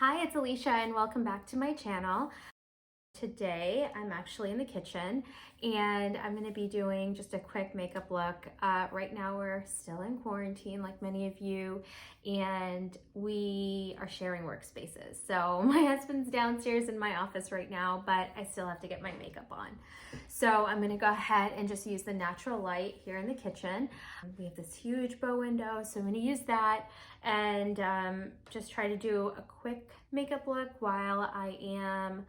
Hi, it's Alicia and welcome back to my channel. Today I'm actually in the kitchen and I'm going to be doing just a quick makeup look. Right now we're still in quarantine like many of you, and we are sharing workspaces. So my husband's downstairs in my office right now, but I still have to get my makeup on. So I'm going to go ahead and just use the natural light here in the kitchen. We have this huge bow window, so I'm going to use that and just try to do a quick makeup look while I am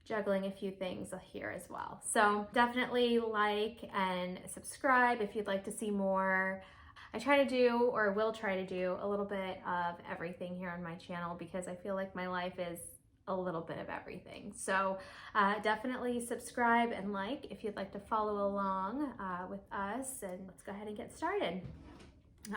juggling a few things here as well. So definitely like and subscribe if you'd like to see more. I try to do, or will try to do, a little bit of everything here on my channel because I feel like my life is a little bit of everything. So definitely subscribe and like if you'd like to follow along with us, and let's go ahead and get started.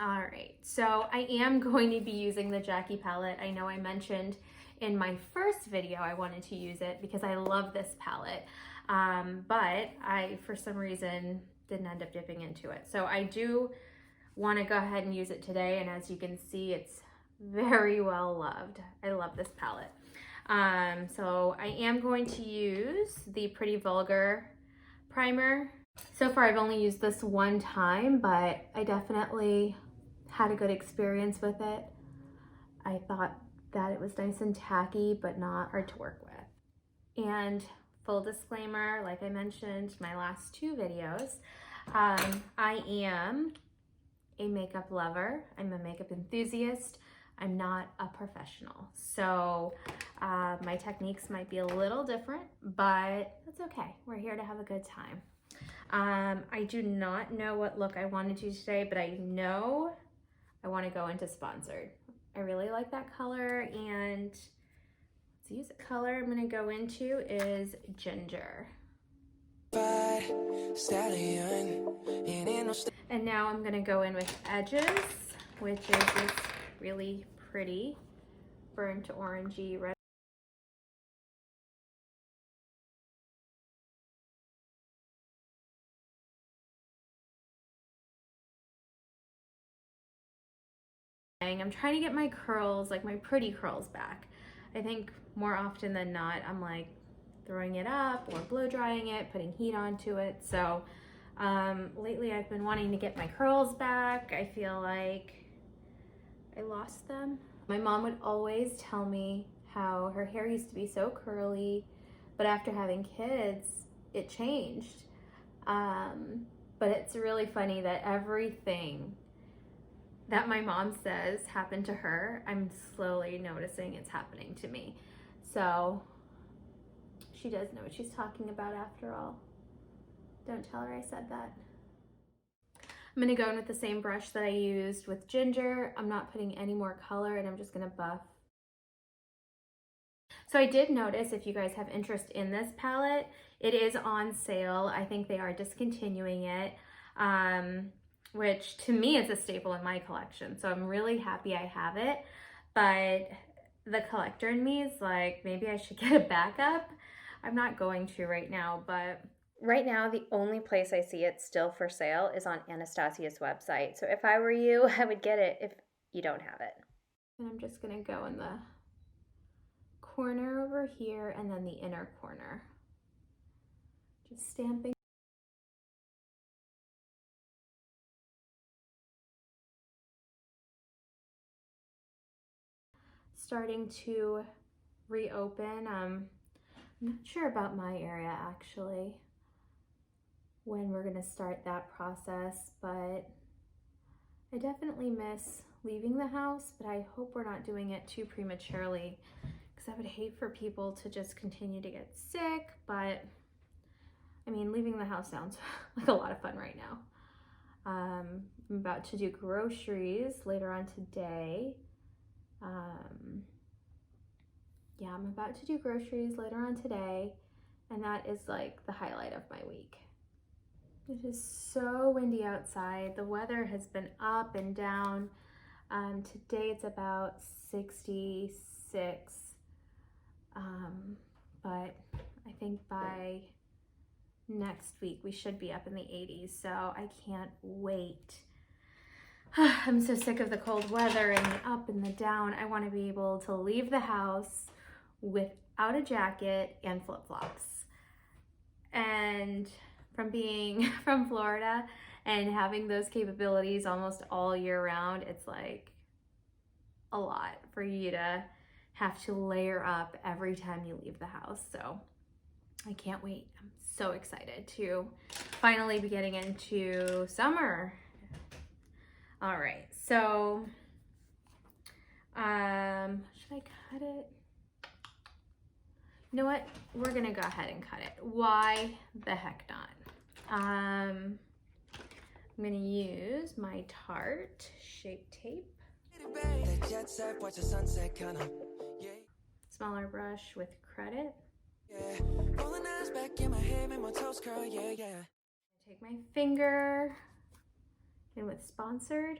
All right, so I am going to be using the Jackie palette. I know I mentioned in my first video I wanted to use it because I love this palette, but I, for some reason, didn't end up dipping into it. So I do want to go ahead and use it today, and as you can see, it's very well loved. I love this palette. So I am going to use the Pretty Vulgar primer. So far I've only used this one time, but I definitely had a good experience with it. I thought that it was nice and tacky, but not hard to work with. And full disclaimer, like I mentioned my last two videos, I am a makeup lover. I'm a makeup enthusiast. I'm not a professional. So my techniques might be a little different, but that's okay. We're here to have a good time. I do not know what look I want to do today, but I know I want to go into Sponsored. I really like that color, and let's use the color I'm going to go into is Ginger. And now I'm going to go in with Edges, which is this really pretty burnt orangey red. I'm trying to get my curls, like my pretty curls, back. I think more often than not, I'm like throwing it up or blow drying it, putting heat onto it. So lately I've been wanting to get my curls back. I feel like I lost them. My mom would always tell me how her hair used to be so curly, but after having kids, it changed. But it's really funny that everything that my mom says happened to her, I'm slowly noticing it's happening to me. So she does know what she's talking about after all. Don't tell her I said that. I'm gonna go in with the same brush that I used with Ginger. I'm not putting any more color, and I'm just gonna buff. So I did notice, if you guys have interest in this palette, it is on sale. I think they are discontinuing it. Which to me is a staple in my collection. So I'm really happy I have it, but the collector in me is like, maybe I should get a backup. I'm not going to right now, but right now the only place I see it still for sale is on Anastasia's website. So if I were you, I would get it if you don't have it. And I'm just gonna go in the corner over here and then the inner corner. Just stamping. Starting to reopen. I'm not sure about my area actually, when we're gonna start that process, but I definitely miss leaving the house, but I hope we're not doing it too prematurely because I would hate for people to just continue to get sick. But I mean, leaving the house sounds like a lot of fun right now. I'm about to do groceries later on today. Yeah, I'm about to do groceries later on today, and that is like the highlight of my week. It is so windy outside. The weather has been up and down. Today it's about 66, but I think by next week we should be up in the 80s, so I can't wait. I'm so sick of the cold weather and the up and the down. I want to be able to leave the house without a jacket and flip-flops. And from being from Florida and having those capabilities almost all year round, it's like a lot for you to have to layer up every time you leave the house. So I can't wait. I'm so excited to finally be getting into summer. All right, so should I cut it? You know what? We're gonna go ahead and cut it. Why the heck not? I'm gonna use my Tarte Shape Tape. Smaller brush with credit. Take my finger in with Sponsored.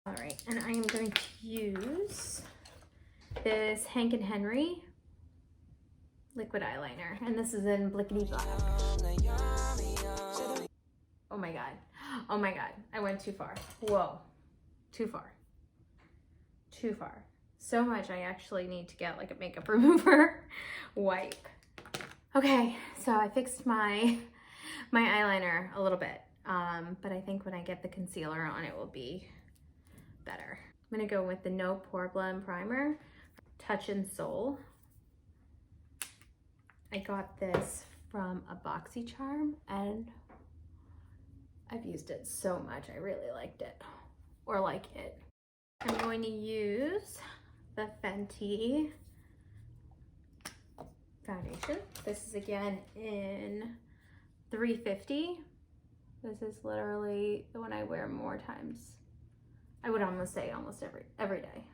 All right, and I am going to use this Hank & Henry liquid eyeliner, and this is in Blickety Black. Oh my God. Oh my God. I went too far. Whoa. Too far. Too far. So much I actually need to get like a makeup remover wipe. Okay, so I fixed my eyeliner a little bit, but I think when I get the concealer on, it will be better. I'm gonna go with the No Poreblem Primer, Touch and Soul. I got this from a BoxyCharm and I've used it so much. I really liked it, or like it. I'm going to use the Fenty foundation. This is again in 350. This is literally the one I wear more times. I would almost say almost every day.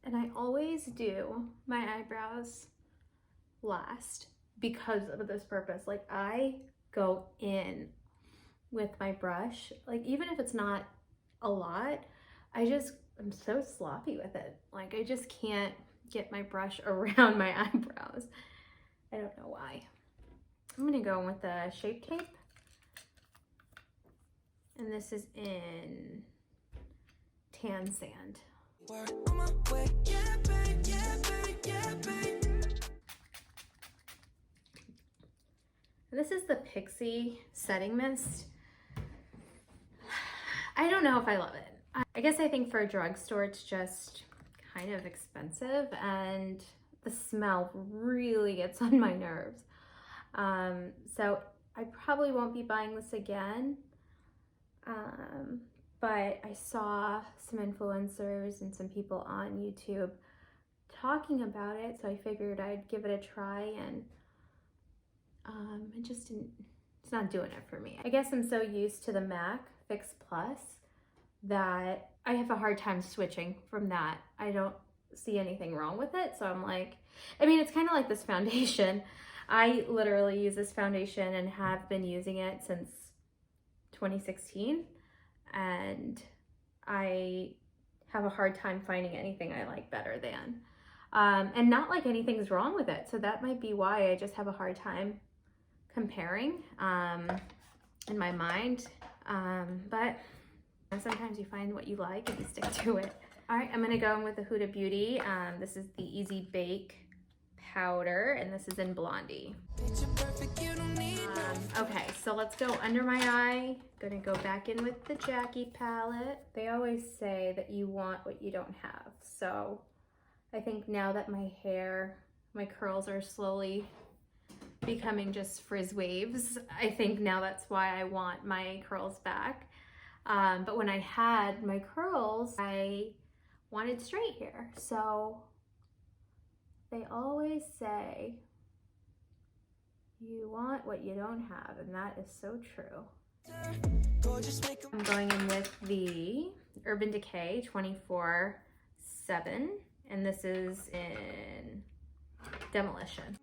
And I always do my eyebrows last because of this purpose. Like I go in with my brush, like even if it's not a lot, I'm so sloppy with it. Like I just can't get my brush around my eyebrows. I don't know why. I'm gonna go in with the Shape Tape. And this is in Tan Sand. This is the Pixie Setting Mist. I don't know if I love it. I guess I think for a drugstore it's just kind of expensive and the smell really gets on my nerves. So I probably won't be buying this again. But I saw some influencers and some people on YouTube talking about it, so I figured I'd give it a try, and it's not doing it for me. I guess I'm so used to the MAC Fix Plus that I have a hard time switching from that. I don't see anything wrong with it, so I'm like, I mean, it's kind of like this foundation. I literally use this foundation and have been using it since 2016, and I have a hard time finding anything I like better than. And not like anything's wrong with it, so that might be why I just have a hard time comparing in my mind. But sometimes you find what you like and you stick to it. All right, I'm gonna go in with the Huda Beauty. This is the Easy Bake powder, and this is in Blondie. Okay, so let's go under my eye. Gonna go back in with the Jackie palette. They always say that you want what you don't have. So I think now that my curls are slowly becoming just frizz waves, I think now that's why I want my curls back. But when I had my curls, I wanted straight hair. So they always say you want what you don't have, and that is so true. I'm going in with the Urban Decay 24/7, and this is in Demolition.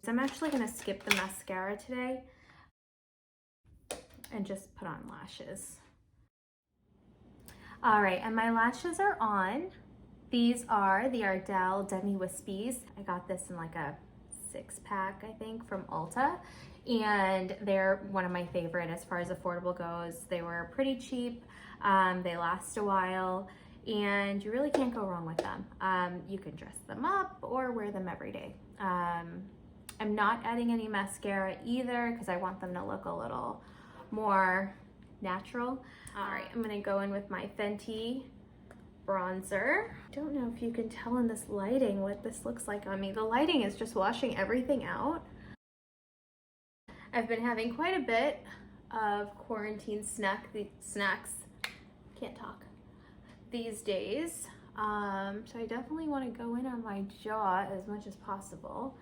So I'm actually gonna skip the mascara today. and just put on lashes. All right, and my lashes are on. These are the Ardell Demi Wispies. I got this in like a 6-pack, I think, from Ulta, and they're one of my favorite as far as affordable goes. They were pretty cheap, they last a while, and you really can't go wrong with them. You can dress them up or wear them every day. I'm not adding any mascara either because I want them to look a little more natural. All right, I'm gonna go in with my Fenty bronzer. I don't know if you can tell in this lighting what this looks like on me. The lighting is just washing everything out. I've been having quite a bit of quarantine snacks, can't talk, these days. So I definitely want to go in on my jaw as much as possible.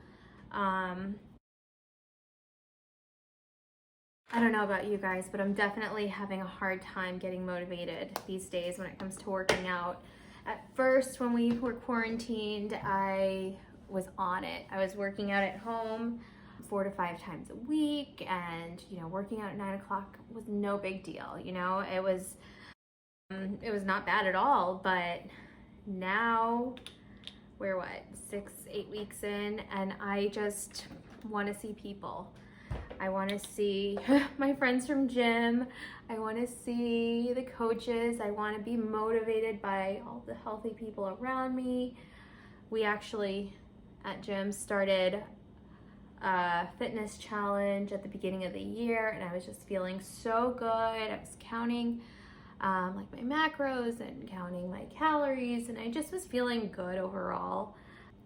I don't know about you guys, but I'm definitely having a hard time getting motivated these days when it comes to working out. At first, when we were quarantined, I was on it. I was working out at home 4 to 5 times a week, and you know, working out at 9 o'clock was no big deal. You know, it was not bad at all. But now we're what, 6-8 weeks in, and I just want to see people. I want to see my friends from gym. I want to see the coaches. I want to be motivated by all the healthy people around me. We actually at gym started a fitness challenge at the beginning of the year, and I was just feeling so good. I was counting like my macros and counting my calories, and I just was feeling good overall.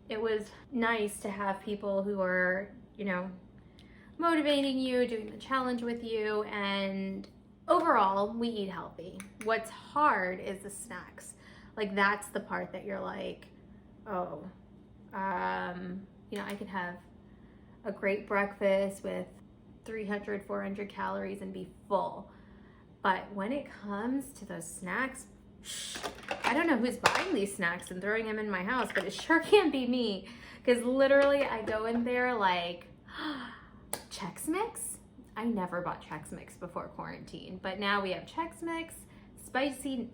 It was nice to have people who are, you know, motivating you, doing the challenge with you, and overall we eat healthy. What's hard is the snacks. Like, that's the part that you're like, oh, you know, I could have a great breakfast with 300, 400 calories and be full. But when it comes to those snacks, I don't know who's buying these snacks and throwing them in my house, but it sure can't be me. Because literally I go in there like, Chex Mix? I never bought Chex Mix before quarantine, but now we have Chex Mix, spicy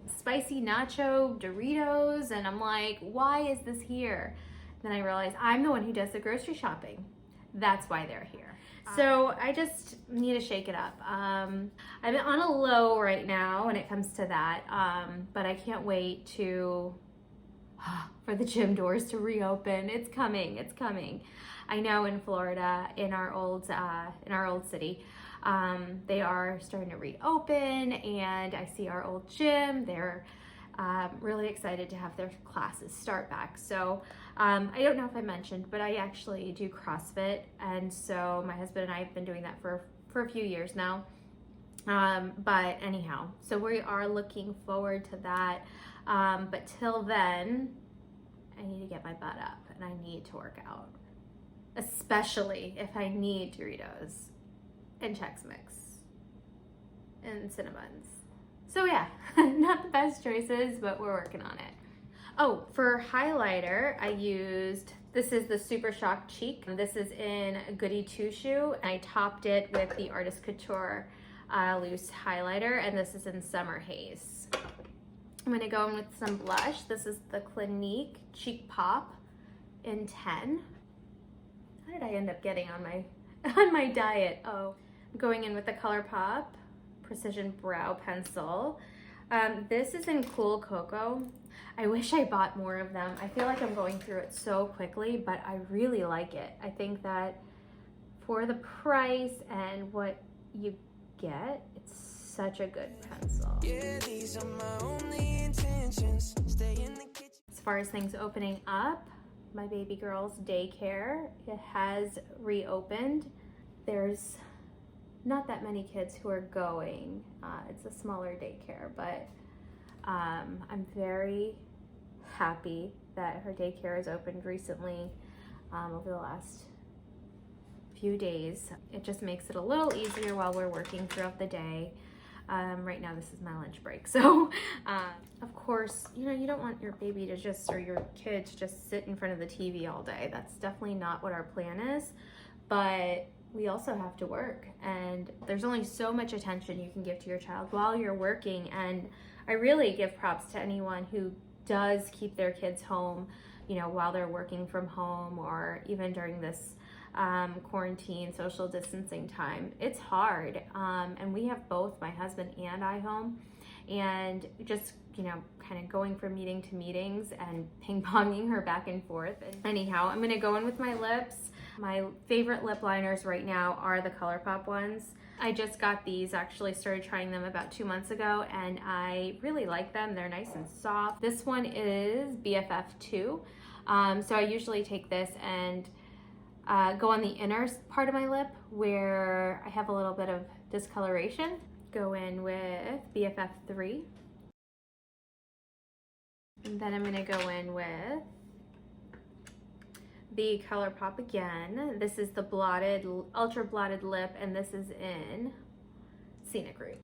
nacho Doritos, and I'm like, why is this here? Then I realize I'm the one who does the grocery shopping. That's why they're here. So I just need to shake it up. I'm on a low right now when it comes to that, but I can't wait for the gym doors to reopen. It's coming, it's coming. I know in Florida, in our old city, they are starting to reopen, and I see our old gym. They're really excited to have their classes start back. So I don't know if I mentioned, but I actually do CrossFit, and so my husband and I have been doing that for a few years now. But anyhow, so we are looking forward to that. But till then, I need to get my butt up and I need to work out, especially if I need Doritos and Chex Mix and Cinnabons. So yeah, not the best choices, but we're working on it. Oh, for highlighter, I used, this is the Super Shock Cheek. This is in Goody Two Shoe, and I topped it with the Artist Couture loose highlighter, and this is in Summer Haze. I'm gonna go in with some blush. This is the Clinique Cheek Pop in 10. How did I end up getting on my diet? Oh, I'm going in with the ColourPop Precision Brow Pencil. This is in Cool Cocoa. I wish I bought more of them. I feel like I'm going through it so quickly, but I really like it. I think that for the price and what you get, it's such a good pencil. Yeah, these are my only intentions. Stay in the kitchen. As far as things opening up, my baby girl's daycare, it has reopened. There's not that many kids who are going. It's a smaller daycare, but I'm very happy that her daycare has opened recently over the last few days. It just makes it a little easier while we're working throughout the day. Right now this is my lunch break, so of course, you know, you don't want your baby to just, or your kid to just sit in front of the TV all day. That's definitely not what our plan is, but we also have to work, and there's only so much attention you can give to your child while you're working. And I really give props to anyone who does keep their kids home, you know, while they're working from home, or even during this quarantine social distancing time. It's hard, and we have both my husband and I home, and just, you know, kind of going from meeting to meetings and ping-ponging her back and forth. Anyhow, I'm gonna go in with my lips. My favorite lip liners right now are the ColourPop ones. I just got these, actually started trying them about 2 months ago, and I really like them. They're nice and soft. This one is BFF2. So I usually take this and go on the inner part of my lip where I have a little bit of discoloration. Go in with BFF3. And then I'm gonna go in with the ColourPop again. This is the blotted, ultra blotted lip, and this is in cnquO.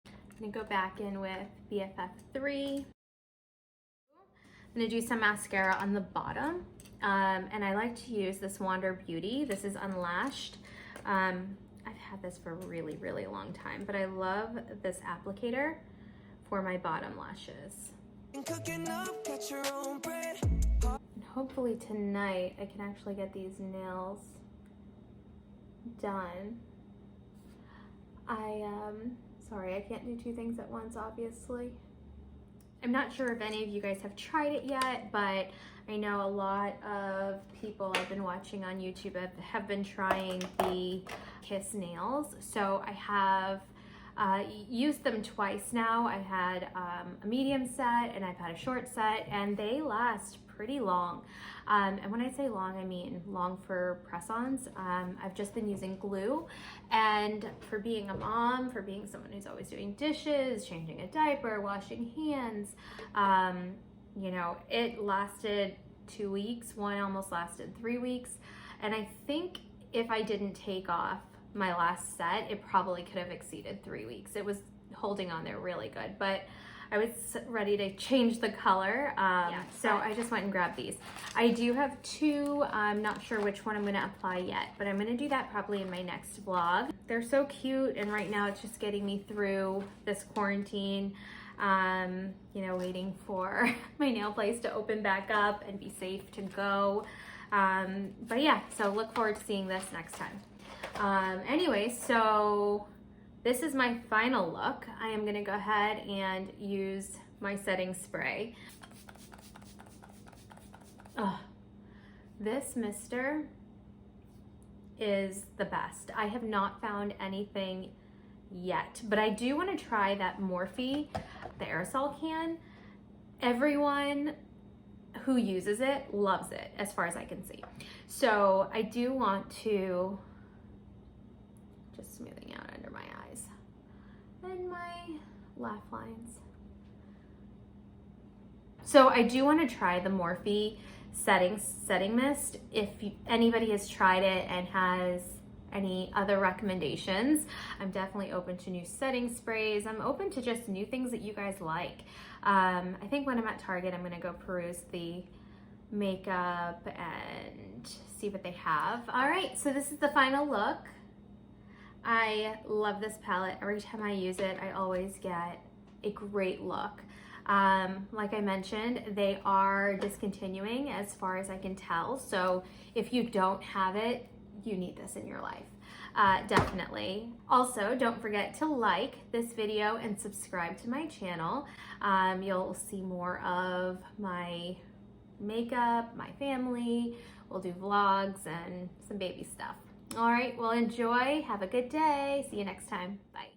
I'm gonna go back in with BFF3. I'm gonna do some mascara on the bottom, and I like to use this Wander Beauty. This is unlashed. I've had this for a really, really long time, but I love this applicator for my bottom lashes. And hopefully tonight I can actually get these nails done. Sorry, I can't do two things at once, obviously. I'm not sure if any of you guys have tried it yet, but I know a lot of people I've been watching on YouTube have been trying the Kiss nails. So I have used them twice now. I had a medium set and I've had a short set, and they last pretty long. And when I say long, I mean long for press-ons. I've just been using glue, and for being a mom, for being someone who's always doing dishes, changing a diaper, washing hands, you know, it lasted 2 weeks. One almost lasted 3 weeks. And I think if I didn't take off my last set, it probably could have exceeded 3 weeks. It was holding on there really good, but I was ready to change the color. So I just went and grabbed these. I do have two. I'm not sure which one I'm gonna apply yet, but I'm gonna do that probably in my next vlog. They're so cute, and right now it's just getting me through this quarantine. You know, waiting for my nail place to open back up and be safe to go. But yeah, so look forward to seeing this next time. Anyway, so this is my final look. I am gonna go ahead and use my setting spray. Oh, this mister is the best. I have not found anything yet, but I do want to try that Morphe, the aerosol can. Everyone who uses it loves it, as far as I can see. So I do want to, just smoothing out under my eyes and my laugh lines. So I do want to try the Morphe setting mist. If anybody has tried it and has any other recommendations, I'm definitely open to new setting sprays. I'm open to just new things that you guys like. I think when I'm at Target, I'm gonna go peruse the makeup and see what they have. All right, so this is the final look. I love this palette. Every time I use it, I always get a great look. Like I mentioned, they are discontinuing as far as I can tell. So if you don't have it, you need this in your life. Definitely. Also, don't forget to like this video and subscribe to my channel. You'll see more of my makeup, my family. We'll do vlogs and some baby stuff. All right, well, enjoy. Have a good day. See you next time. Bye.